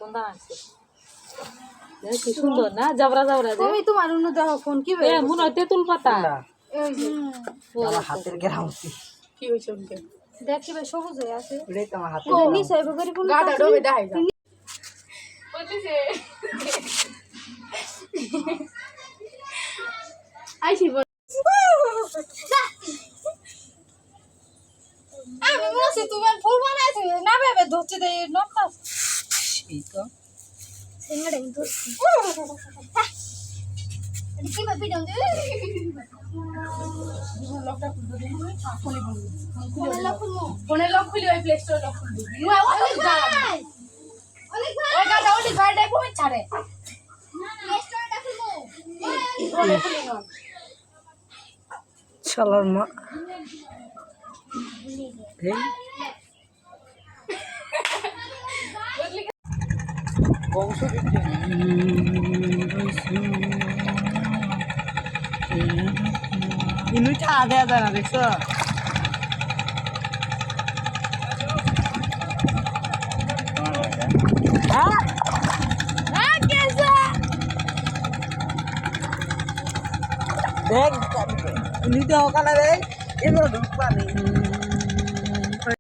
সুন্দর আছে কি সুন্দর না জাবরা জাবরা তুমি তোমার অন্য দেখো ফোন কি মনে হয় তেঁতুল পাতা এই যে আমার হাতের গ্রামটি কি হইছে ওকে দেখি ভাই সবুজ হয়ে আছে ওটাই তো আমার হাতে নিচে আইবো করে কোন গাটা ডবে দেখাই যা বলতিছে আইছি বল আমি বলছি তুমি ফুল বানাইছো না ভেবে ধরতে দেই নকটা এই তো সিঙ্গাড়া কিন্তু এটা কি ভাবে দাও লকটা খুলবো তুমি ফোনে বলবো ফোনে লক খুলি ওই প্লে স্টোর লক খুলবি অনেক ভাই ওই গাটা ওই গাড়ি কমে ছাড়ে প্লে স্টোরটা খুলবো ফোনে খুলি না শালার মা এই বংশ ইনুটা আদা আদা না দেখছো দেখ নিতে হোক না রে এগুলো ঢুকবা নেই